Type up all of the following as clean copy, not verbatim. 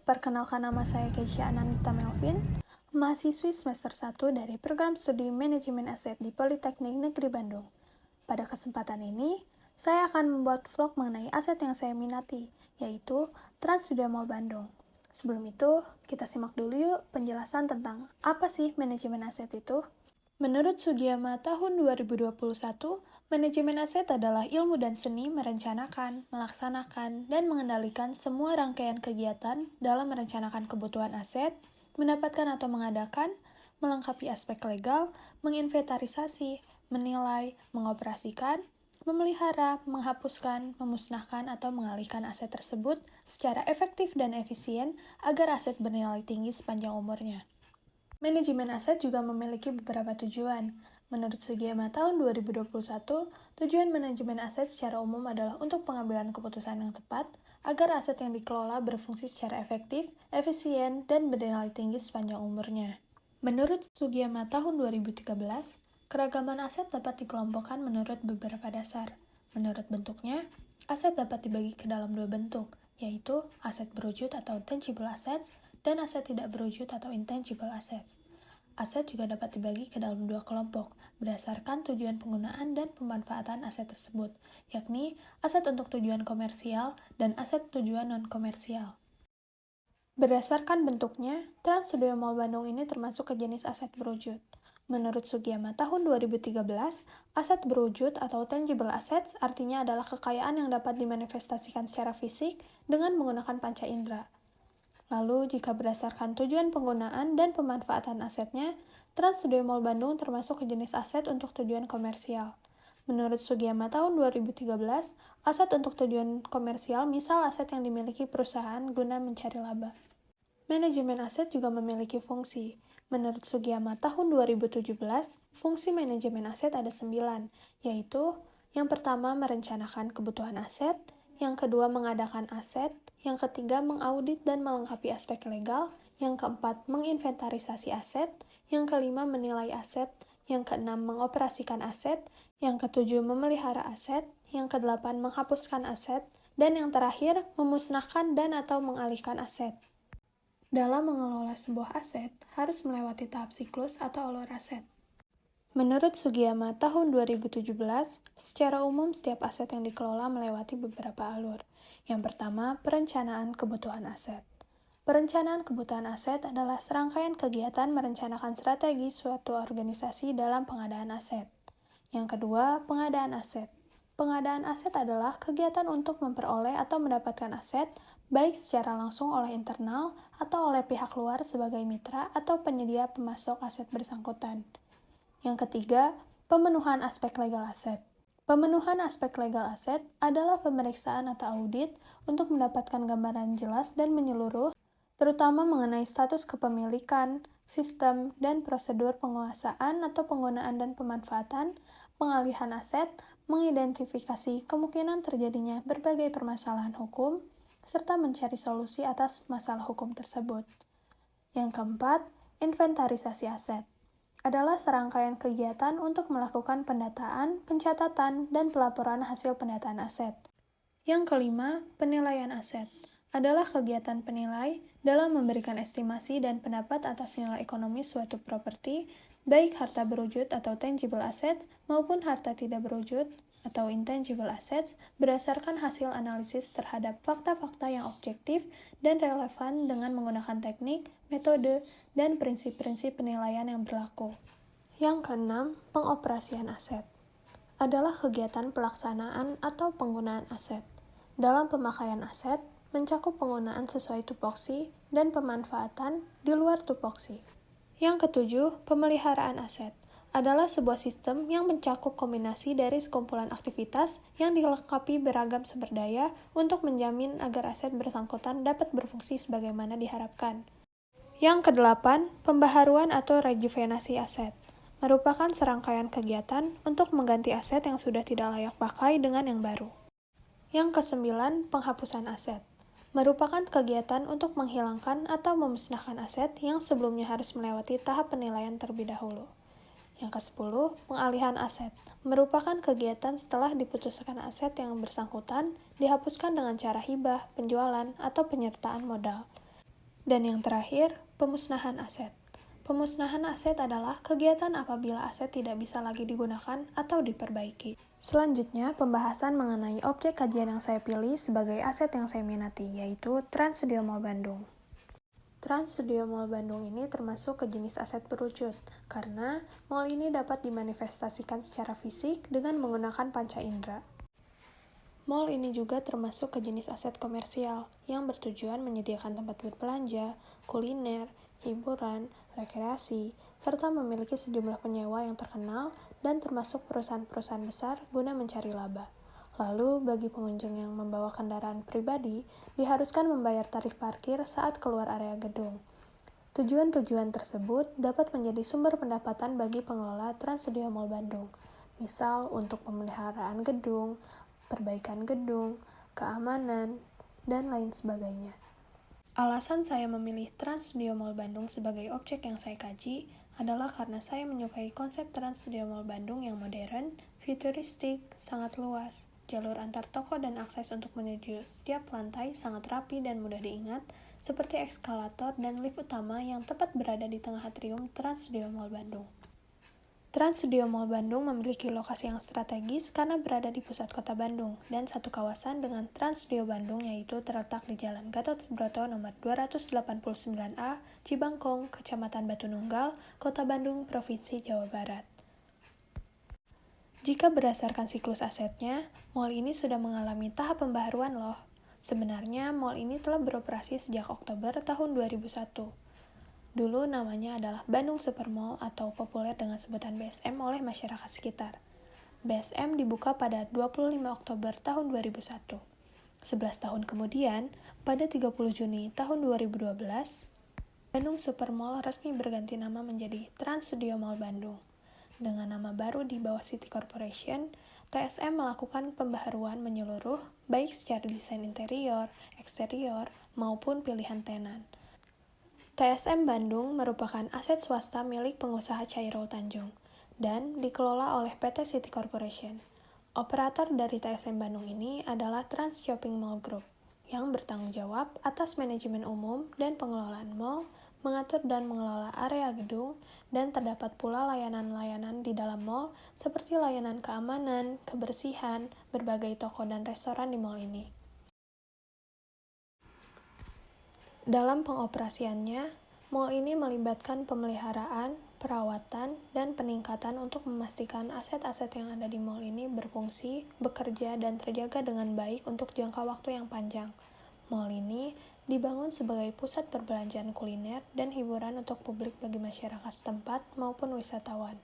Perkenalkan, nama saya Keisha Ananita Melvin, mahasiswi semester 1 dari program studi Manajemen Aset di Politeknik Negeri Bandung. Pada kesempatan ini, saya akan membuat vlog mengenai aset yang saya minati, yaitu Trans Studio Mall Bandung. Sebelum itu, kita simak dulu yuk penjelasan tentang apa sih manajemen aset itu. Menurut Sugiyama tahun 2021, manajemen aset adalah ilmu dan seni merencanakan, melaksanakan, dan mengendalikan semua rangkaian kegiatan dalam merencanakan kebutuhan aset, mendapatkan atau mengadakan, melengkapi aspek legal, menginventarisasi, menilai, mengoperasikan, memelihara, menghapuskan, memusnahkan, atau mengalihkan aset tersebut secara efektif dan efisien agar aset bernilai tinggi sepanjang umurnya. Manajemen aset juga memiliki beberapa tujuan. Menurut Sugiyama tahun 2021, tujuan manajemen aset secara umum adalah untuk pengambilan keputusan yang tepat agar aset yang dikelola berfungsi secara efektif, efisien, dan bernilai tinggi sepanjang umurnya. Menurut Sugiyama tahun 2013, keragaman aset dapat dikelompokkan menurut beberapa dasar. Menurut bentuknya, aset dapat dibagi ke dalam dua bentuk, yaitu aset berwujud atau tangible assets dan aset tidak berwujud atau intangible assets. Aset juga dapat dibagi ke dalam dua kelompok berdasarkan tujuan penggunaan dan pemanfaatan aset tersebut, yakni aset untuk tujuan komersial dan aset tujuan non-komersial. Berdasarkan bentuknya, Trans Studio Mall Bandung ini termasuk ke jenis aset berwujud. Menurut Sugiyama tahun 2013, aset berwujud atau tangible assets artinya adalah kekayaan yang dapat dimanifestasikan secara fisik dengan menggunakan panca indera. Lalu, jika berdasarkan tujuan penggunaan dan pemanfaatan asetnya, Trans Studio Mall Bandung termasuk ke jenis aset untuk tujuan komersial. Menurut Sugiyama tahun 2013, aset untuk tujuan komersial misal aset yang dimiliki perusahaan guna mencari laba. Manajemen aset juga memiliki fungsi. Menurut Sugiyama tahun 2017, fungsi manajemen aset ada 9, yaitu yang pertama merencanakan kebutuhan aset, yang kedua mengadakan aset, yang ketiga mengaudit dan melengkapi aspek legal, yang keempat menginventarisasi aset, yang kelima menilai aset, yang keenam mengoperasikan aset, yang ketujuh memelihara aset, yang kedelapan menghapuskan aset, dan yang terakhir memusnahkan dan atau mengalihkan aset. Dalam mengelola sebuah aset, harus melewati tahap siklus atau alur aset. Menurut Sugiyama tahun 2017, secara umum setiap aset yang dikelola melewati beberapa alur. Yang pertama, perencanaan kebutuhan aset. Perencanaan kebutuhan aset adalah serangkaian kegiatan merencanakan strategi suatu organisasi dalam pengadaan aset. Yang kedua, pengadaan aset. Pengadaan aset adalah kegiatan untuk memperoleh atau mendapatkan aset, baik secara langsung oleh internal atau oleh pihak luar sebagai mitra atau penyedia pemasok aset bersangkutan. Yang ketiga, pemenuhan aspek legal aset. Pemenuhan aspek legal aset adalah pemeriksaan atau audit untuk mendapatkan gambaran jelas dan menyeluruh, terutama mengenai status kepemilikan, sistem, dan prosedur penguasaan atau penggunaan dan pemanfaatan, pengalihan aset, mengidentifikasi kemungkinan terjadinya berbagai permasalahan hukum, serta mencari solusi atas masalah hukum tersebut. Yang keempat, inventarisasi aset adalah serangkaian kegiatan untuk melakukan pendataan, pencatatan, dan pelaporan hasil pendataan aset. Yang kelima, penilaian aset adalah kegiatan penilai dalam memberikan estimasi dan pendapat atas nilai ekonomis suatu properti, baik harta berwujud atau tangible assets maupun harta tidak berwujud atau intangible assets berdasarkan hasil analisis terhadap fakta-fakta yang objektif dan relevan dengan menggunakan teknik, metode, dan prinsip-prinsip penilaian yang berlaku. Yang keenam, pengoperasian aset adalah kegiatan pelaksanaan atau penggunaan aset. Dalam pemakaian aset, mencakup penggunaan sesuai tupoksi dan pemanfaatan di luar tupoksi. Yang ketujuh, pemeliharaan aset adalah sebuah sistem yang mencakup kombinasi dari sekumpulan aktivitas yang dilengkapi beragam sumber daya untuk menjamin agar aset bersangkutan dapat berfungsi sebagaimana diharapkan. Yang kedelapan, pembaharuan atau rejuvenasi aset merupakan serangkaian kegiatan untuk mengganti aset yang sudah tidak layak pakai dengan yang baru. Yang kesembilan, penghapusan aset merupakan kegiatan untuk menghilangkan atau memusnahkan aset yang sebelumnya harus melewati tahap penilaian terlebih dahulu. Yang ke-10, pengalihan aset merupakan kegiatan setelah diputuskan aset yang bersangkutan dihapuskan dengan cara hibah, penjualan, atau penyertaan modal. Dan yang terakhir, pemusnahan aset. Pemusnahan aset adalah kegiatan apabila aset tidak bisa lagi digunakan atau diperbaiki. Selanjutnya, pembahasan mengenai objek kajian yang saya pilih sebagai aset yang saya minati, yaitu Trans Studio Mall Bandung. Trans Studio Mall Bandung ini termasuk ke jenis aset berwujud, karena mall ini dapat dimanifestasikan secara fisik dengan menggunakan panca indera. Mall ini juga termasuk ke jenis aset komersial yang bertujuan menyediakan tempat berbelanja, kuliner, hiburan, rekreasi, serta memiliki sejumlah penyewa yang terkenal dan termasuk perusahaan-perusahaan besar guna mencari laba. Lalu, bagi pengunjung yang membawa kendaraan pribadi, diharuskan membayar tarif parkir saat keluar area gedung. Tujuan-tujuan tersebut dapat menjadi sumber pendapatan bagi pengelola Trans Studio Mall Bandung, misal untuk pemeliharaan gedung, perbaikan gedung, keamanan, dan lain sebagainya. Alasan saya memilih Trans Studio Mall Bandung sebagai objek yang saya kaji adalah karena saya menyukai konsep Trans Studio Mall Bandung yang modern, futuristik, sangat luas. Jalur antar toko dan akses untuk menuju setiap lantai sangat rapi dan mudah diingat, seperti eskalator dan lift utama yang tepat berada di tengah atrium Trans Studio Mall Bandung. Trans Studio Mall Bandung memiliki lokasi yang strategis karena berada di pusat kota Bandung, dan satu kawasan dengan Trans Studio Bandung yaitu terletak di Jalan Gatot Subroto nomor 289A, Cibangkong, Kecamatan Batu Nunggal, Kota Bandung, Provinsi Jawa Barat. Jika berdasarkan siklus asetnya, mall ini sudah mengalami tahap pembaharuan loh. Sebenarnya mall ini telah beroperasi sejak Oktober tahun 2001. Dulu namanya adalah Bandung Supermall atau populer dengan sebutan BSM oleh masyarakat sekitar. BSM dibuka pada 25 Oktober tahun 2001. 11 tahun kemudian, pada 30 Juni tahun 2012, Bandung Supermall resmi berganti nama menjadi Trans Studio Mall Bandung. Dengan nama baru di bawah City Corporation, TSM melakukan pembaharuan menyeluruh, baik secara desain interior, eksterior, maupun pilihan tenan. TSM Bandung merupakan aset swasta milik pengusaha Chairul Tanjung dan dikelola oleh PT City Corporation. Operator dari TSM Bandung ini adalah Trans Shopping Mall Group yang bertanggung jawab atas manajemen umum dan pengelolaan mall, mengatur dan mengelola area gedung, dan terdapat pula layanan-layanan di dalam mall seperti layanan keamanan, kebersihan, berbagai toko dan restoran di mall ini. Dalam pengoperasiannya, mall ini melibatkan pemeliharaan, perawatan, dan peningkatan untuk memastikan aset-aset yang ada di mall ini berfungsi, bekerja, dan terjaga dengan baik untuk jangka waktu yang panjang. Mall ini dibangun sebagai pusat perbelanjaan kuliner dan hiburan untuk publik bagi masyarakat setempat maupun wisatawan.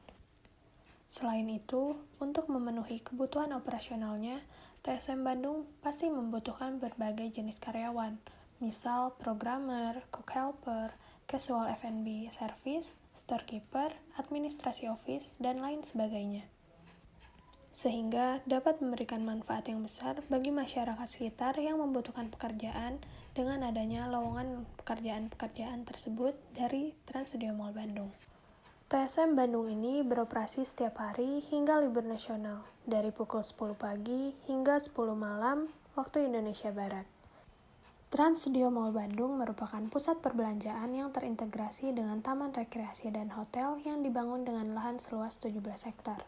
Selain itu, untuk memenuhi kebutuhan operasionalnya, TSM Bandung pasti membutuhkan berbagai jenis karyawan, misal programmer, cook helper, casual F&B service, storekeeper, administrasi office, dan lain sebagainya. Sehingga dapat memberikan manfaat yang besar bagi masyarakat sekitar yang membutuhkan pekerjaan dengan adanya lowongan pekerjaan-pekerjaan tersebut dari Trans Studio Mall Bandung. TSM Bandung ini beroperasi setiap hari hingga libur nasional, dari pukul 10 pagi hingga 10 malam waktu Indonesia Barat. Trans Studio Mall Bandung merupakan pusat perbelanjaan yang terintegrasi dengan taman rekreasi dan hotel yang dibangun dengan lahan seluas 17 hektar.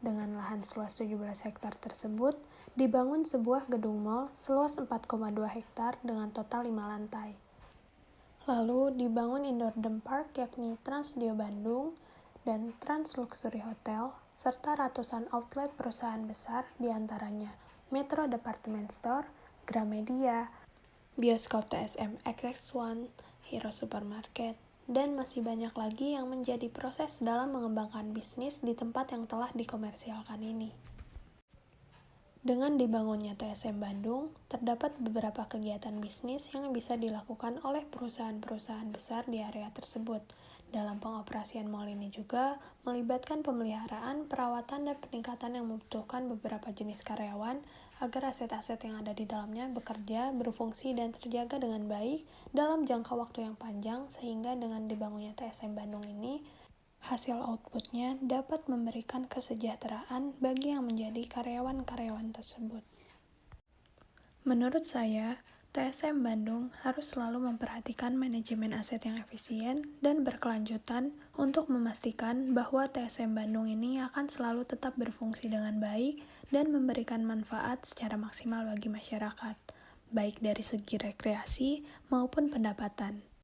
Dengan lahan seluas 17 hektar tersebut, dibangun sebuah gedung mall seluas 4,2 hektar dengan total 5 lantai. Lalu dibangun indoor theme park yakni Trans Studio Bandung dan Trans Luxury Hotel, serta ratusan outlet perusahaan besar diantaranya Metro Department Store, Gramedia, Bioskop TSM XX1, Hero Supermarket, dan masih banyak lagi yang menjadi proses dalam mengembangkan bisnis di tempat yang telah dikomersialkan ini. Dengan dibangunnya TSM Bandung, terdapat beberapa kegiatan bisnis yang bisa dilakukan oleh perusahaan-perusahaan besar di area tersebut. Dalam pengoperasian mall ini juga melibatkan pemeliharaan, perawatan, dan peningkatan yang membutuhkan beberapa jenis karyawan agar aset-aset yang ada di dalamnya bekerja, berfungsi, dan terjaga dengan baik dalam jangka waktu yang panjang, sehingga dengan dibangunnya TSM Bandung ini, hasil outputnya dapat memberikan kesejahteraan bagi yang menjadi karyawan-karyawan tersebut. Menurut saya, TSM Bandung harus selalu memperhatikan manajemen aset yang efisien dan berkelanjutan untuk memastikan bahwa TSM Bandung ini akan selalu tetap berfungsi dengan baik dan memberikan manfaat secara maksimal bagi masyarakat, baik dari segi rekreasi maupun pendapatan.